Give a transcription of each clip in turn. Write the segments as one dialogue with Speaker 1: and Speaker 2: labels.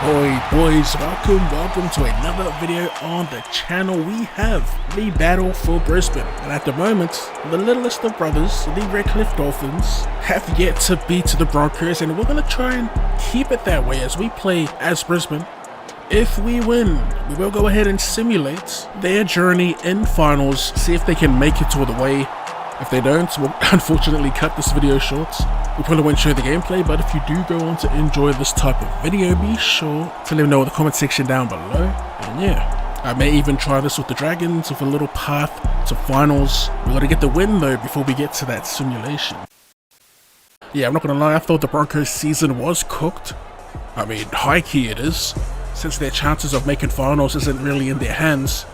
Speaker 1: Boys, welcome to another video on the channel. We have the battle for Brisbane, and at the moment the littlest of brothers, the Redcliffe Dolphins, have yet to beat the Broncos, and we're going to try and keep it that way as we play as Brisbane. If we win, we will go ahead and simulate their journey in finals, see if they can make it all the way. If they don't, we'll unfortunately cut this video short. We probably won't show the gameplay, but if you do go on to enjoy this type of video, be sure to let me know in the comment section down below. And yeah, I may even try this with the Dragons, with a little path to finals. We gotta get the win though before we get to that simulation. Yeah, I'm not gonna lie, I thought the Broncos season was cooked. I mean, high key it is, since their chances of making finals isn't really in their hands.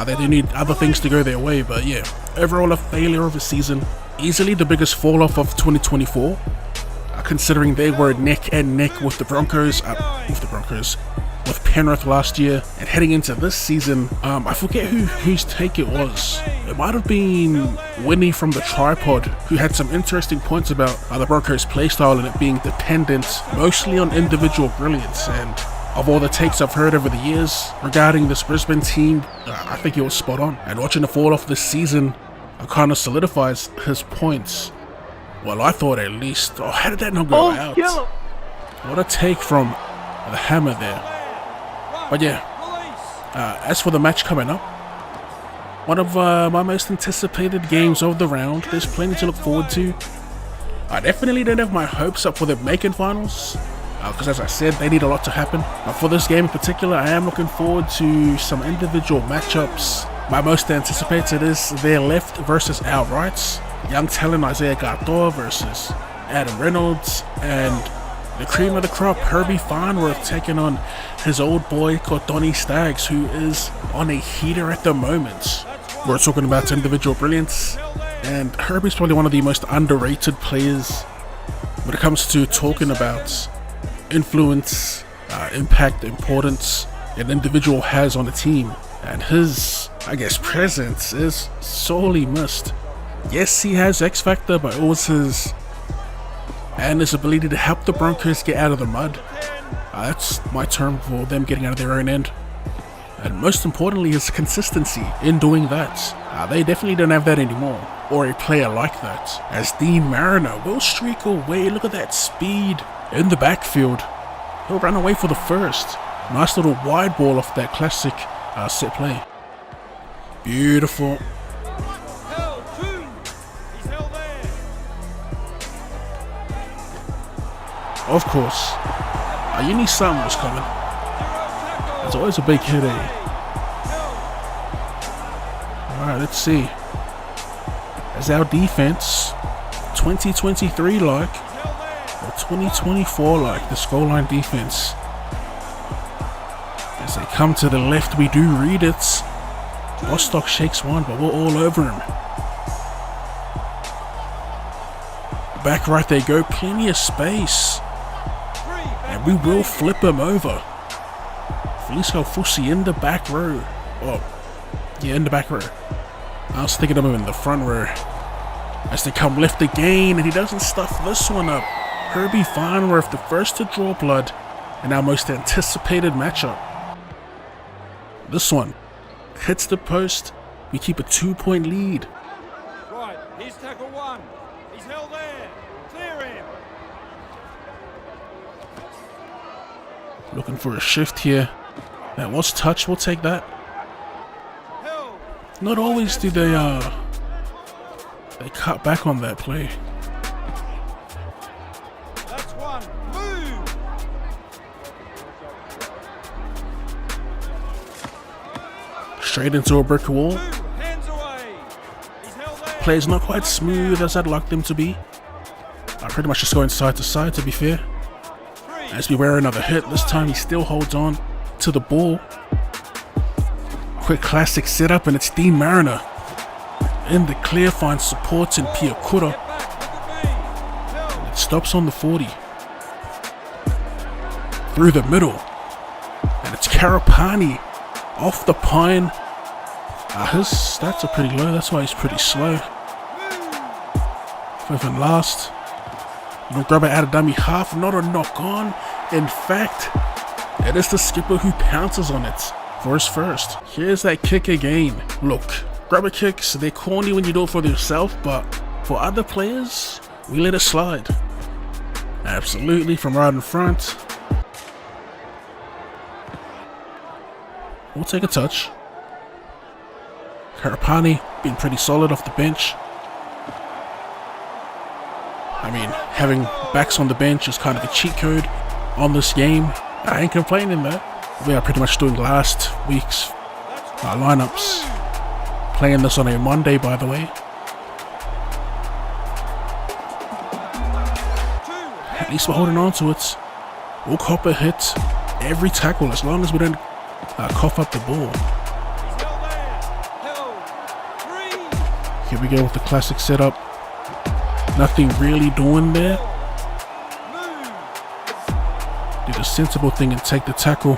Speaker 1: They do need other things to go their way, but yeah, overall a failure of a season. Easily the biggest fall off of 2024, considering they were neck and neck with the Broncos, with Penrith last year, and heading into this season, I forget whose take it was. It might have been Winnie from the Tripod, who had some interesting points about the Broncos playstyle and it being dependent mostly on individual brilliance. And of all the takes I've heard over the years regarding this Brisbane team, I think he was spot on. And watching the fall off this season kind of solidifies his points. Well, I thought at least. Oh, how did that not go out? Yellow. What a take from the hammer there. But yeah, as for the match coming up, one of my most anticipated games of the round. There's plenty to look forward to. I definitely don't have my hopes up for them making finals, because as I said, they need a lot to happen. For this game in particular, I am looking forward to some individual matchups. My most anticipated is their left versus our rights. Young talent Isaiah Gardoa versus Adam Reynolds, and the cream of the crop, Herbie Farnworth, taking on his old boy Cordoni Staggs, who is on a heater at the moment. We're talking about individual brilliance, and Herbie's probably one of the most underrated players when it comes to talking about influence, impact, importance an individual has on a team, and his, I guess, presence is sorely missed. Yes, he has X Factor, but also his ability to help the Broncos get out of the mud. That's my term for them getting out of their own end. And most importantly, his consistency in doing that. They definitely don't have that anymore, or a player like that. As Dean Mariner will streak away, look at that speed in the backfield. He'll run away for the first. Nice little wide ball off that classic set play. Beautiful. Of course, you knew something was coming. There's always a big hit, eh? Alright, let's see. As our defense, 2023 like, or 2024 like, the scoreline defense. As they come to the left, we do read it. Bostock shakes one, but we're all over him. Back right they go, plenty of space. And we will flip him over. Felicio Fusi in the back row. Oh, yeah, in the back row. I was thinking of him in the front row. As they come left again, and he doesn't stuff this one up. Herbie Farnworth, the first to draw blood, in our most anticipated matchup. This one hits the post. We keep a 2-point lead.
Speaker 2: Right, here's tackle one. He's held there. Clear him.
Speaker 1: Looking for a shift here. That was touch. We'll take that. Not always do they cut back on that play.
Speaker 2: That's one. Move.
Speaker 1: Straight into a brick wall.
Speaker 2: Hands away. He's held there.
Speaker 1: Play's not quite smooth as I'd like them to be. Pretty much just going side to side, to be fair. As we wear another hit, this time he still holds on to the ball. Quick classic setup, and it's Dean Mariner in the clear, finds support in Piakura. It stops on the 40. Through the middle. And it's Karapani off the pine. His stats are pretty low, that's why he's pretty slow. Fifth and last. You don't grab it out of dummy half, not a knock on. In fact, It is the skipper who pounces on it for his first. Here's that kick again. Look, grabber kicks, they're corny when you do it for yourself, but for other players, we let it slide. Absolutely, from right in front. We'll take a touch. Karapani being pretty solid off the bench. I mean, having backs on the bench is kind of a cheat code on this game. I ain't complaining though. We are pretty much doing last week's lineups. Playing this on a Monday, by the way. At least we're holding on to it. We'll cop a hit every tackle as long as we don't cough up the ball. Here we go with the classic setup. Nothing really doing there. Do the sensible thing and take the tackle.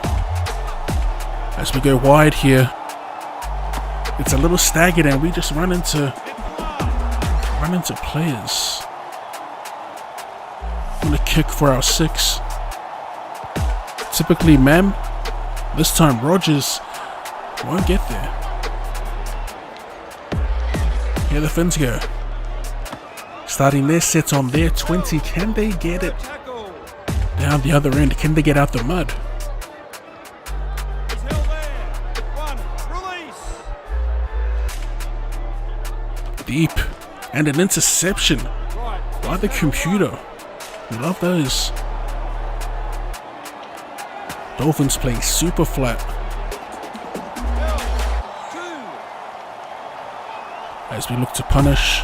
Speaker 1: As we go wide here, it's a little staggered and we just run into players. Gonna kick for our 6. Typically Mem. This time Rogers won't get there. Here the Finns go. Starting their sets on their 20. Can they get it down the other end? Can they get out the mud? Deep. And an interception by the computer. We love those. Dolphins playing super flat. As we look to punish.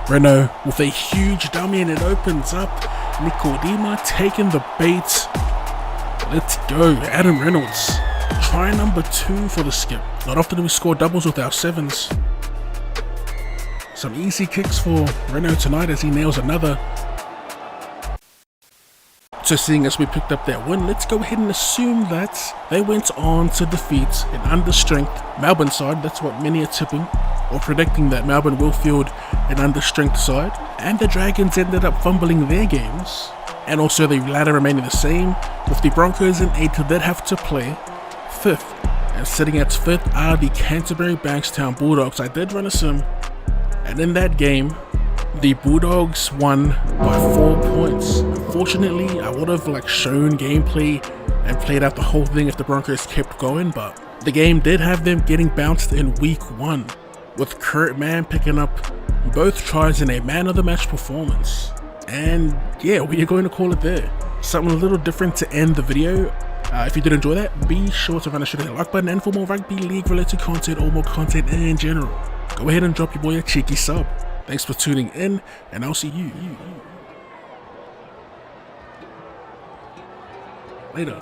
Speaker 1: Renault with a huge dummy and it opens up. Nicodema taking the bait. Let's go. Adam Reynolds. Try number 2 for the skip. Not often do we score doubles with our 7s. Some easy kicks for Renault tonight as he nails another. So seeing as we picked up that win, let's go ahead and assume that they went on to defeat an understrength Melbourne side. That's what many are tipping or predicting, that Melbourne will field an understrength side. And the Dragons ended up fumbling their games. And also the ladder remaining the same, with the Broncos in 8th that have to play 5th. And sitting at 5th are the Canterbury Bankstown Bulldogs. I did run a sim, and in that game, the Bulldogs won by 4 points. Unfortunately, I would have shown gameplay and played out the whole thing if the Broncos kept going, but the game did have them getting bounced in week 1, with Kurt Mann picking up both tries in a man of the match performance. And yeah, we are going to call it there. Something a little different to end the video. If you did enjoy that, be sure to hit the like button, and for more rugby league related content or more content in general, go ahead and drop your boy a cheeky sub. Thanks for tuning in, and I'll see you later.